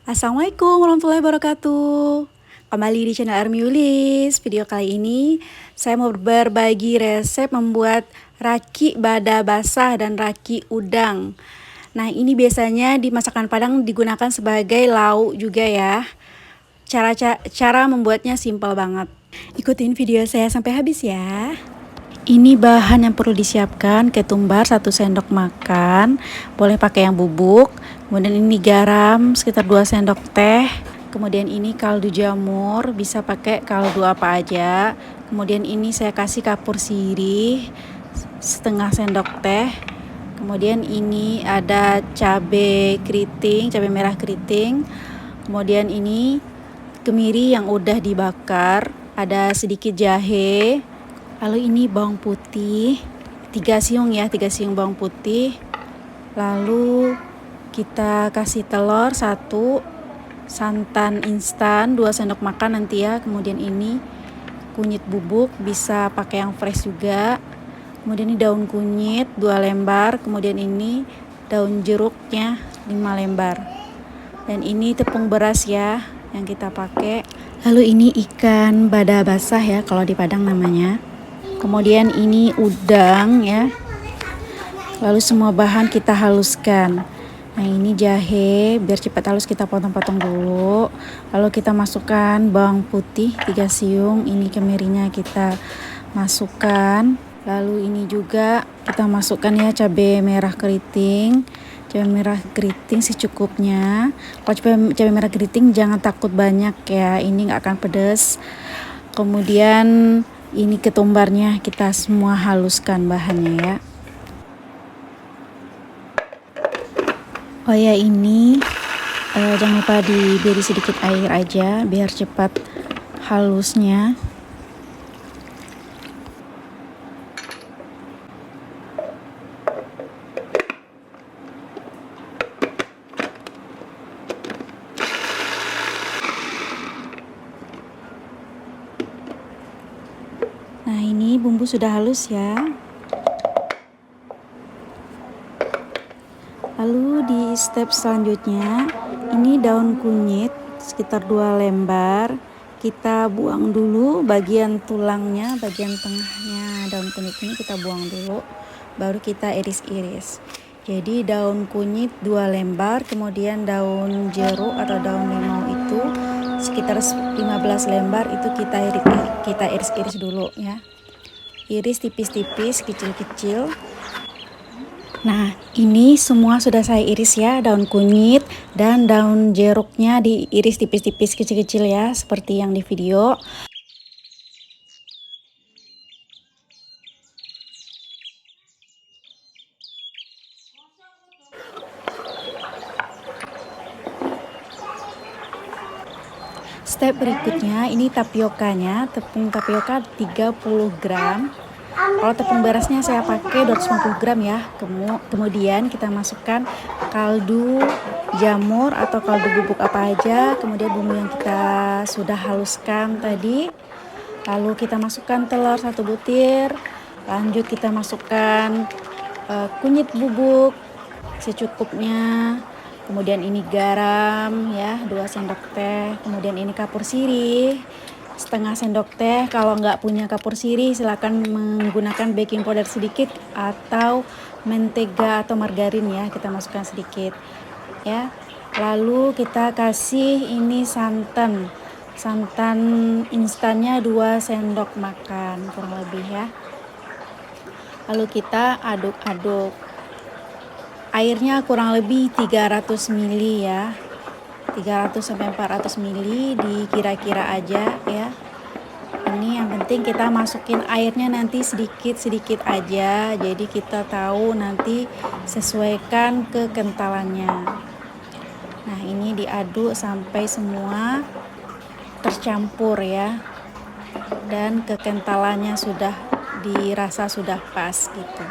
Assalamualaikum warahmatullahi wabarakatuh. Kembali di channel Army Yulis. Video kali ini saya mau berbagi resep membuat raki bada basah dan raki udang. Nah, ini biasanya di masakan Padang digunakan sebagai lauk juga ya. Cara membuatnya simpel banget. Ikutin video saya sampai habis ya. Ini bahan yang perlu disiapkan: ketumbar 1 sendok makan, boleh pakai yang bubuk. Kemudian ini garam sekitar 2 sendok teh. Kemudian ini kaldu jamur, bisa pakai kaldu apa aja. Kemudian ini saya kasih kapur sirih setengah sendok teh. Kemudian ini ada cabai keriting, cabai merah keriting. Kemudian ini kemiri yang udah dibakar, ada sedikit jahe. Lalu ini bawang putih 3 siung ya, 3 siung bawang putih. Lalu kita kasih telur 1, santan instan 2 sendok makan nanti ya. Kemudian ini kunyit bubuk, bisa pakai yang fresh juga. Kemudian ini daun kunyit 2 lembar. Kemudian ini daun jeruknya 5 lembar. Dan ini tepung beras ya yang kita pakai. Lalu ini ikan bada basah ya kalau di Padang namanya. Kemudian ini udang ya. Lalu semua bahan kita haluskan. Nah, ini jahe, biar cepat halus kita potong-potong dulu. Lalu kita masukkan bawang putih 3 siung. Ini kemirinya kita masukkan. Lalu ini juga kita masukkan ya cabai merah keriting. Cabai merah keriting secukupnya. Kalau cabai merah keriting jangan takut banyak ya, ini nggak akan pedas. Kemudian ini ketumbarnya kita semua haluskan bahannya ya. Oh ya, ini jangan lupa diberi sedikit air aja biar cepat halusnya. Nah, ini bumbu sudah halus ya. Lalu di step selanjutnya, ini daun kunyit sekitar 2 lembar. Kita buang dulu bagian tulangnya, bagian tengahnya daun kunyit ini kita buang dulu. Baru kita iris-iris. Jadi daun kunyit 2 lembar, kemudian daun jeruk atau daun limau itu sekitar 15 lembar, itu kita iris-iris dulu ya. Iris tipis-tipis, kecil-kecil. Nah, ini semua sudah saya iris ya, daun kunyit dan daun jeruknya diiris tipis-tipis kecil-kecil ya, seperti yang di video. Step berikutnya, ini tapiokanya, tepung tapioka 30 gram. Kalau tepung berasnya saya pakai 250 gram ya. Kemudian kita masukkan kaldu jamur atau kaldu bubuk apa aja. Kemudian bumbu yang kita sudah haluskan tadi. Lalu kita masukkan telur 1 butir. Lanjut kita masukkan kunyit bubuk secukupnya. Kemudian ini garam ya, 2 sendok teh. Kemudian ini kapur sirih setengah sendok teh. Kalau nggak punya kapur sirih, silakan menggunakan baking powder sedikit atau mentega atau margarin ya, kita masukkan sedikit ya. Lalu kita kasih ini santan instannya 2 sendok makan kurang lebih ya. Lalu kita aduk-aduk. Airnya kurang lebih 300 ml ya, 300 sampai 400 ml dikira-kira aja ya. Ini yang penting kita masukin airnya nanti sedikit-sedikit aja, jadi kita tahu nanti sesuaikan kekentalannya. Nah, ini diaduk sampai semua tercampur ya, dan kekentalannya sudah dirasa sudah pas gitu.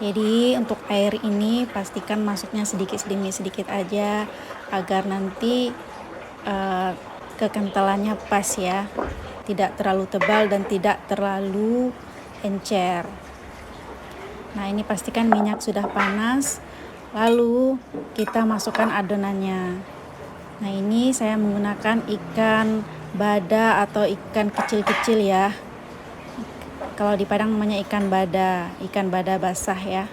Jadi untuk air ini pastikan masuknya sedikit demi sedikit aja agar nanti kekentalannya pas ya, tidak terlalu tebal dan tidak terlalu encer. Nah, ini pastikan minyak sudah panas, lalu kita masukkan adonannya. Nah, ini saya menggunakan ikan bada atau ikan kecil-kecil ya. Kalau di Padang namanya ikan bada basah ya.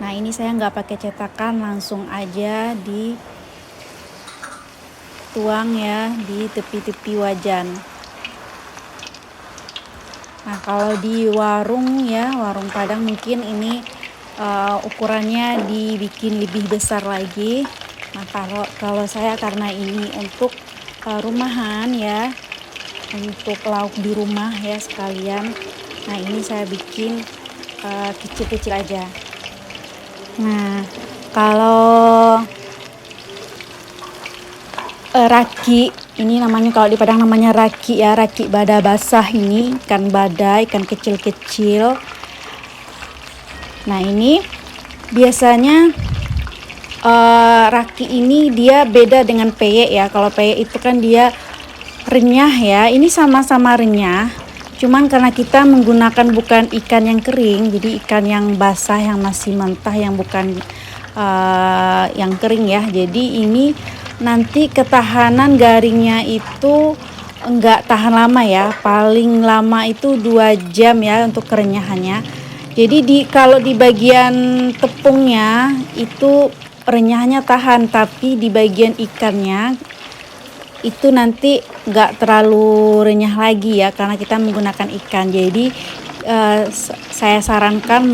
Nah, ini saya nggak pakai cetakan, langsung aja dituang ya di tepi-tepi wajan. Nah, kalau di warung ya, warung Padang mungkin ini ukurannya dibikin lebih besar lagi. Nah, kalau saya karena ini untuk rumahan ya, untuk lauk di rumah ya sekalian. Nah, ini saya bikin kecil-kecil aja. Nah, kalau raki ini namanya, kalau di Padang namanya raki ya, raki bada basah. Ini ikan bada, ikan kecil-kecil. Nah, ini biasanya raki ini dia beda dengan peyek ya. Kalau peyek itu kan dia renyah ya, ini sama-sama renyah, cuman karena kita menggunakan bukan ikan yang kering, jadi ikan yang basah, yang masih mentah, yang bukan yang kering ya. Jadi ini nanti ketahanan garingnya itu enggak tahan lama ya, paling lama itu 2 jam ya untuk kerenyahannya. Jadi kalau di bagian tepungnya itu renyahnya tahan, tapi di bagian ikannya itu nanti nggak terlalu renyah lagi ya, karena kita menggunakan ikan. Jadi saya sarankan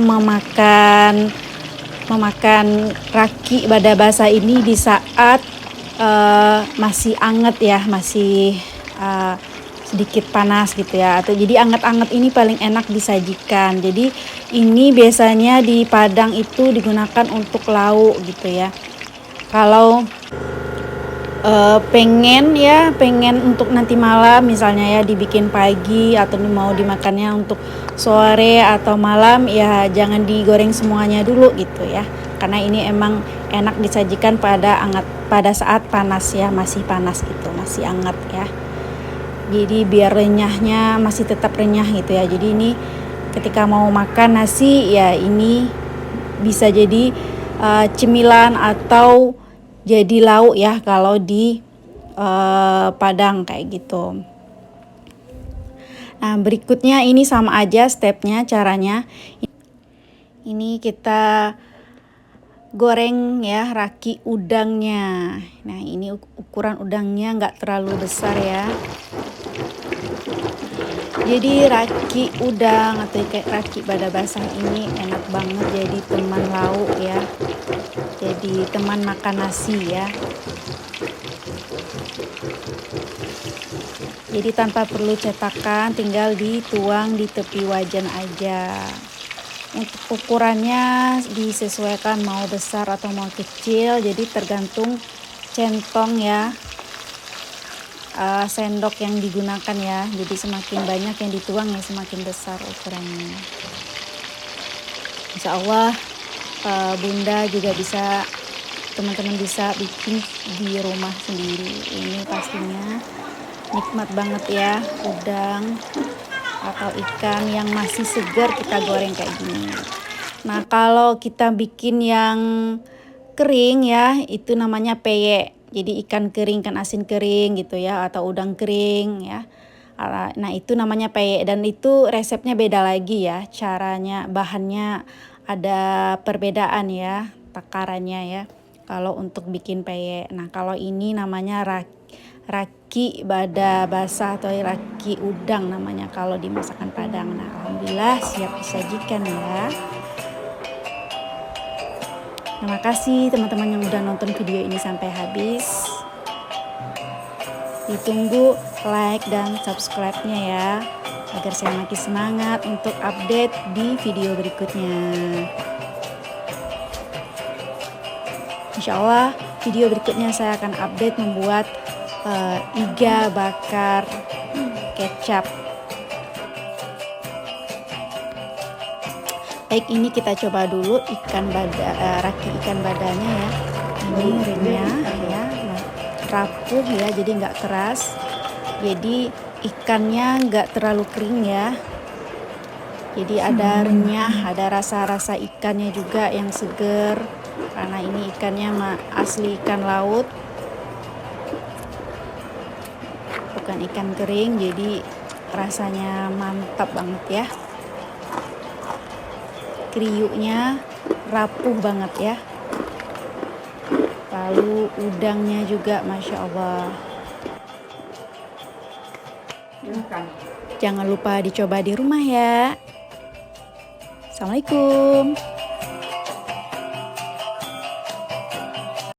memakan raki bada basah ini di saat masih anget ya, masih sedikit panas gitu ya, atau jadi anget-anget ini paling enak disajikan. Jadi ini biasanya di Padang itu digunakan untuk lauk gitu ya. Kalau pengen untuk nanti malam misalnya ya, dibikin pagi atau mau dimakannya untuk sore atau malam ya, jangan digoreng semuanya dulu gitu ya, karena ini emang enak disajikan pada saat panas ya, masih panas gitu, masih hangat ya. Jadi biar renyahnya masih tetap renyah gitu ya. Jadi ini ketika mau makan nasi ya, ini bisa jadi cemilan atau jadi lauk ya kalau di Padang kayak gitu. Nah, berikutnya ini sama aja stepnya, caranya. Ini kita goreng ya raki udangnya. Nah, ini ukuran udangnya nggak terlalu besar ya. Jadi raki udang atau kayak raki bada basah ini enak banget jadi teman lauk ya, jadi teman makan nasi ya. Jadi tanpa perlu cetakan, tinggal dituang di tepi wajan aja. Untuk ukurannya disesuaikan mau besar atau mau kecil, jadi tergantung centong ya, sendok yang digunakan ya. Jadi semakin banyak yang dituang ya, semakin besar ukurannya. Insya Allah Bunda juga bisa, teman-teman bisa bikin di rumah sendiri. Ini pastinya nikmat banget ya, udang atau ikan yang masih segar kita goreng kayak gini. Nah, kalau kita bikin yang kering ya, itu namanya peyek. Jadi ikan kering, ikan asin kering gitu ya, atau udang kering ya. Nah, itu namanya peyek, dan itu resepnya beda lagi ya, caranya, bahannya ada perbedaan ya, takarannya ya, kalau untuk bikin peyek. Nah, kalau ini namanya raki bada basah atau raki udang namanya kalau di masakan Padang. Nah, alhamdulillah siap disajikan ya. Terima kasih teman-teman yang udah nonton video ini sampai habis. Ditunggu like dan subscribe-nya ya, agar saya makin semangat untuk update di video berikutnya. Insya Allah video berikutnya saya akan update membuat iga bakar kecap. Baik, ini kita coba dulu raki ikan badanya ya. Ini renyah ya, rapuh ya, jadi nggak keras. Jadi ikannya nggak terlalu kering ya. Jadi ada renyah, ada rasa-rasa ikannya juga yang seger. Karena ini ikannya asli ikan laut, bukan ikan kering, jadi rasanya mantap banget ya. Kriuknya rapuh banget ya. Lalu udangnya juga Masya Allah. Jangan lupa dicoba di rumah ya. Assalamualaikum.